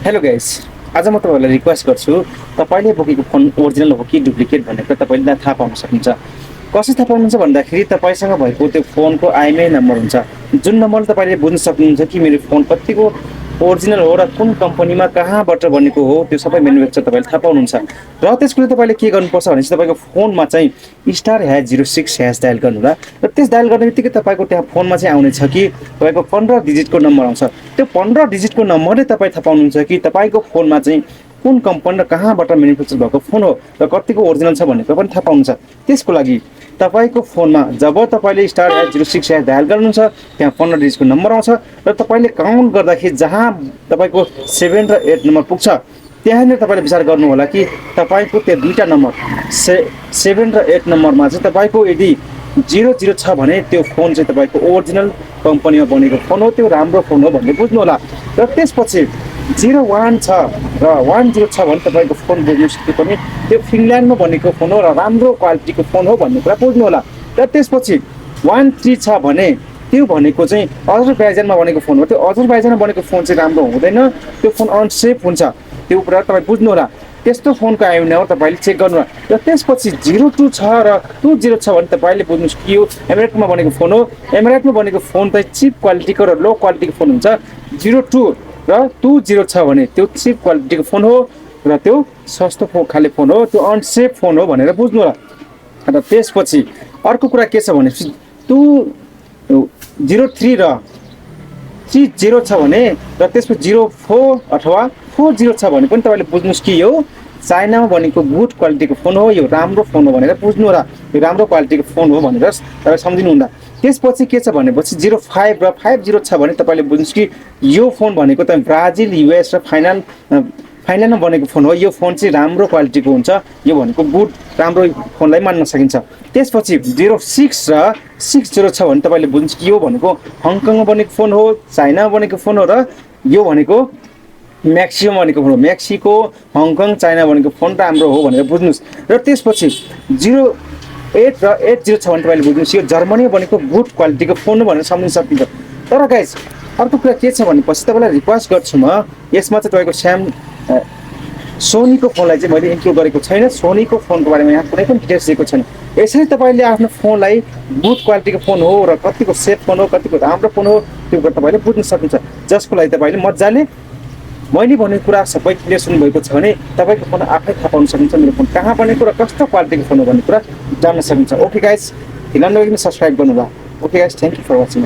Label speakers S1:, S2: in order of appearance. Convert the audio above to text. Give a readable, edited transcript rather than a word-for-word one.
S1: Hello guys, आज म तपाईँहरूलाई रिक्वेस्ट गर्छु तपाईँले बोकेको फोन ओरिजिनल हो कि डुप्लिकेट भनेर तपाईँले थाहा पाउन सक्नुहुन्छ। कसरी थाहा पाउनुहुन्छ भन्दाखेरि तपाईँसँग भएको त्यो फोनको आइएमआई नम्बर हुन्छ, जुन नम्बर तपाईँले बुझ्न सक्नुहुन्छ कि मेरो फोन कतिको ओरिजिनल हो र कुन कम्पनीमा कहाँबाट बनेको हो त्यो सबै म्यानुफ्याक्चर तपाईँले थाहा पाउनुहुन्छ। र त्यसको लागि तपाईँले के गर्नुपर्छ भनेपछि तपाईँको फोनमा चाहिँ *#06# डायल गर्नु होला र त्यस डायल गर्ने बित्तिकै तपाईँको त्यहाँ फोनमा चाहिँ आउनेछ कि तपाईँको 15 डिजिटको नम्बर आउँछ। त्यो 15 डिजिटको नम्बरले तपाईँ थाहा पाउनुहुन्छ कि तपाईँको फोनमा चाहिँ कुन कम्पनी र कहाँबाट म्यानुफ्याक्चर भएको फोन हो र कतिको ओरिजिनल छ भनेको पनि थाहा पाउनुहुन्छ। त्यसको लागि तपाईँको फोनमा जब तपाईँले *#06# डायल गर्नुहुन्छ त्यहाँ 15 डिजिटको नम्बर आउँछ र तपाईँले काउन्ट गर्दाखेरि जहाँ तपाईँको 7 र 8 नम्बर पुग्छ त्यहाँनिर तपाईँले विचार गर्नु होला कि तपाईँको त्यो दुईटा नम्बर 7 र 8 नम्बरमा चाहिँ तपाईँको यदि 00 छ भने त्यो फोन चाहिँ तपाईँको ओरिजिनल कम्पनीमा बनेको फोन हो, त्यो राम्रो फोन हो भन्ने बुझ्नु होला। र त्यसपछि 01 छ र 10 छ भने तपाईँको फोन बुझ्नुहोस् कि पनि त्यो फिनल्यान्डमा बनेको फोन हो र राम्रो क्वालिटीको फोन हो भन्ने कुरा बुझ्नु होला। र त्यसपछि 13 छ भने त्यो भनेको चाहिँ अजरबाइजानमा बनेको फोन हो, त्यो अजरबाइजानमा बनेको फोन चाहिँ राम्रो हुँदैन, त्यो फोन अनसेफ हुन्छ, त्यो कुरा तपाईँ बुझ्नु होला। त्यस्तो फोनको आइएमआई नम्बर तपाईँले चेक गर्नु होला। र त्यसपछि 02 छ र 20 छ भने तपाईँले बुझ्नुहोस् कि यो एमिरेटमा बनेको फोन हो। एमिरेटमा बनेको फोन चाहिँ चिप क्वालिटीको र लो क्वालिटीको फोन हुन्छ। 02 र 20 छ भने त्यो चिप क्वालिटीको फोन हो र त्यो सस्तो खाले फोन हो, त्यो अनसेफ फोन हो भनेर बुझ्नु होला। र त्यसपछि अर्को कुरा के छ भनेपछि 203 र 30 छ भने र त्यसपछि 04 अथवा 40 छ भने पनि तपाईँले बुझ्नुहोस् कि यो चाइनामा बनेको गुड क्वालिटीको फोन हो, यो राम्रो फोन हो भनेर बुझ्नु होला। यो राम्रो क्वालिटीको फोन हो भनेर तपाईँ सम्झिनु हुँदा त्यसपछि के छ भनेपछि 05 र 50 छ भने तपाईँले बुझ्नुहोस् कि यो फोन भनेको त ब्राजिल, युएस र फाइनलमा बनेको फोन हो, यो फोन चाहिँ राम्रो क्वालिटीको हुन्छ, यो भनेको गुड राम्रो फोनलाई मान्न सकिन्छ। त्यसपछि 06 र 60 छ भने तपाईँले बुझ्नुहोस् कि यो भनेको हङकङमा बनेको फोन हो, चाइनामा बनेको फोन हो र यो भनेको मेक्सिकोमा बनेको फोन हो, मेक्सिको, हङकङ, चाइना बनेको फोन राम्रो हो भनेर बुझ्नुहोस्। र त्यसपछि 08 र 80 छ भने तपाईँले बुझ्नुहोस् यो जर्मनीमा बनेको गुड क्वालिटीको फोन हो भनेर सम्झिन सकिन्छ। तर गाइस अर्को कुरा के छ भनेपछि तपाईँलाई रिक्वेस्ट गर्छु म, यसमा चाहिँ तपाईँको सोनीको फोनलाई चाहिँ मैले इन्क्लुड गरेको छैन, सोनीको फोनको बारेमा यहाँ कुनै पनि डिटेल्स दिएको छैन। यसरी तपाईँले आफ्नो फोनलाई गुड क्वालिटीको फोन हो र कतिको सेफ फोन हो, कतिको राम्रो फोन हो त्यो कुरा तपाईँले बुझ्न सक्नुहुन्छ, जसको लागि तपाईँले मजाले मैले भनेको कुरा सबै क्लियर सुन्नुभएको छ भने तपाईँको फोन आफै थाहा पाउन सक्नुहुन्छ मेरो फोन कहाँ बनेको र कस्तो क्वालिटीको फोन हो भन्ने कुरा जान्न सक्नुहुन्छ। ओके गाइस, हिलाउनु सब्सक्राइब गर्नु होला। Okay guys, thank you for watching.